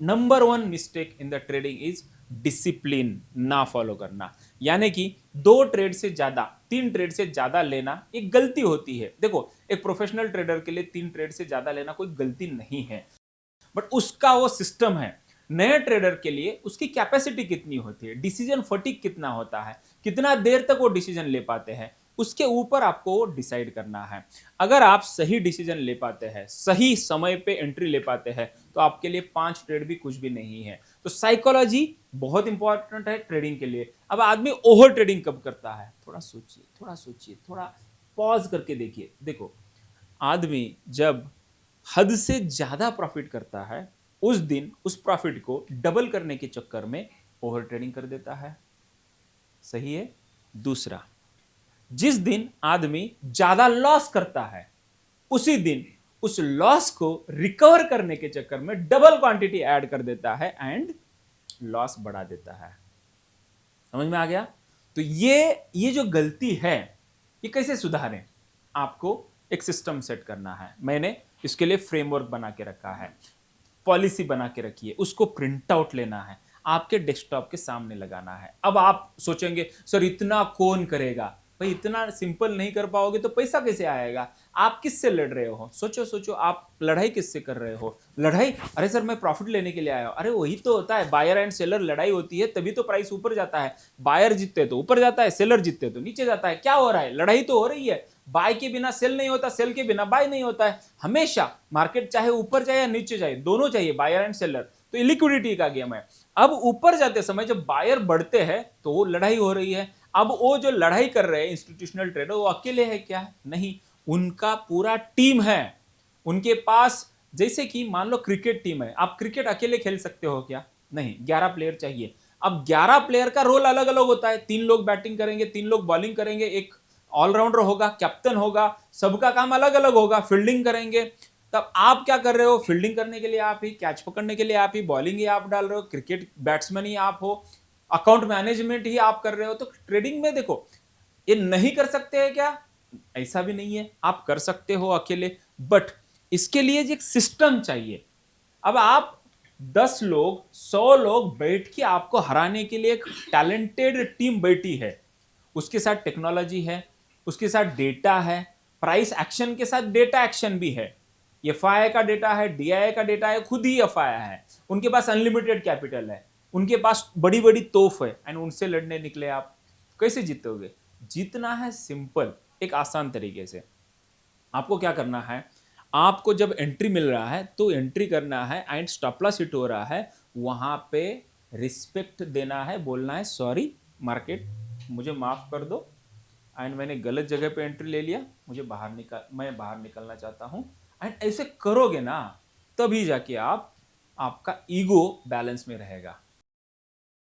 Number one mistake in the trading is discipline ना follow करना। यानी कि 2 ट्रेड से ज्यादा, 3 ट्रेड से ज्यादा लेना एक गलती होती है। देखो, एक प्रोफेशनल ट्रेडर के लिए 3 ट्रेड से ज्यादा लेना कोई गलती नहीं है, बट उसका वो सिस्टम है। नए ट्रेडर के लिए उसकी कैपेसिटी कितनी होती है, डिसीजन फटीक कितना होता है, कितना देर तक वो डिसीजन ले पाते हैं, उसके ऊपर आपको डिसाइड करना है। अगर आप सही डिसीजन ले पाते हैं, सही समय पे एंट्री ले पाते हैं, तो आपके लिए 5 ट्रेड भी कुछ भी नहीं है। तो साइकोलॉजी बहुत इंपॉर्टेंट है ट्रेडिंग के लिए। अब आदमी ओवर ट्रेडिंग कब करता है, थोड़ा सोचिए, थोड़ा सोचिए, थोड़ा पॉज करके देखिए। देखो, आदमी जब हद से ज्यादा प्रॉफिट करता है, उस दिन उस प्रॉफिट को डबल करने के चक्कर में ओवर ट्रेडिंग कर देता है। सही है। दूसरा, जिस दिन आदमी ज्यादा लॉस करता है, उसी दिन उस लॉस को रिकवर करने के चक्कर में डबल क्वांटिटी ऐड कर देता है एंड लॉस बढ़ा देता है। समझ में आ गया? तो ये जो गलती है, ये कैसे सुधारें? आपको एक सिस्टम सेट करना है। मैंने इसके लिए फ्रेमवर्क बना के रखा है, पॉलिसी बना के रखी है, उसको प्रिंट आउट लेना है, आपके डेस्कटॉप के सामने लगाना है। अब आप सोचेंगे सर इतना कौन करेगा? भाई, इतना सिंपल नहीं कर पाओगे तो पैसा कैसे आएगा? आप किससे लड़ रहे हो? सोचो सोचो, आप लड़ाई किससे कर रहे हो? लड़ाई, अरे सर मैं प्रॉफिट लेने के लिए आया हूं। अरे वही तो होता है, बायर एंड सेलर लड़ाई होती है, तभी तो प्राइस ऊपर जाता है। बायर जीतते तो ऊपर जाता है, सेलर जीतते तो नीचे जाता है। क्या हो रहा है? लड़ाई तो हो रही है। बाय के बिना सेल नहीं होता, सेल के बिना बाय नहीं होता है। हमेशा मार्केट चाहे ऊपर जाए या नीचे जाए, दोनों चाहिए, बायर एंड सेलर। तो लिक्विडिटी का गेम है। अब ऊपर जाते समय जब बायर बढ़ते हैं तो वो लड़ाई हो रही है। अब वो जो लड़ाई कर रहे हैं इंस्टीट्यूशनल ट्रेडर, वो अकेले है क्या? नहीं, उनका पूरा टीम है। उनके पास, जैसे कि मान लो क्रिकेट टीम है, आप क्रिकेट अकेले खेल सकते हो क्या? नहीं, 11 प्लेयर चाहिए। अब 11 प्लेयर का रोल अलग अलग होता है। 3 लोग बैटिंग करेंगे, 3 लोग बॉलिंग करेंगे, एक ऑलराउंडर होगा, कैप्टन होगा, सबका काम अलग अलग होगा, फील्डिंग करेंगे। तब आप क्या कर रहे हो? फील्डिंग करने के लिए आप ही, कैच पकड़ने के लिए आप ही, बॉलिंग ही आप डाल रहे हो, क्रिकेट बैट्समैन ही आप हो, अकाउंट मैनेजमेंट ही आप कर रहे हो। तो ट्रेडिंग में देखो, ये नहीं कर सकते हैं क्या? ऐसा भी नहीं है, आप कर सकते हो अकेले, बट इसके लिए एक सिस्टम चाहिए। अब आप 10 लोग, 100 लोग बैठ के आपको हराने के लिए एक टैलेंटेड टीम बैठी है। उसके साथ टेक्नोलॉजी है, उसके साथ डेटा है, प्राइस एक्शन के साथ डेटा एक्शन भी है। एफआई का डेटा है, डीआई का डेटा है, खुद ही एफआई है। उनके पास अनलिमिटेड कैपिटल है, उनके पास बड़ी बड़ी तोफ है, एंड उनसे लड़ने निकले आप, कैसे जीतोगे? जीतना है सिंपल, एक आसान तरीके से। आपको क्या करना है? आपको जब एंट्री मिल रहा है तो एंट्री करना है, एंड स्टॉप लॉस हिट हो रहा है, वहां पे रिस्पेक्ट देना है, बोलना है सॉरी मार्केट, मुझे माफ कर दो, एंड मैंने गलत जगह पे एंट्री ले लिया, मैं बाहर निकलना चाहता हूं। एंड ऐसे करोगे ना, तभी जाके आपका ईगो बैलेंस में रहेगा।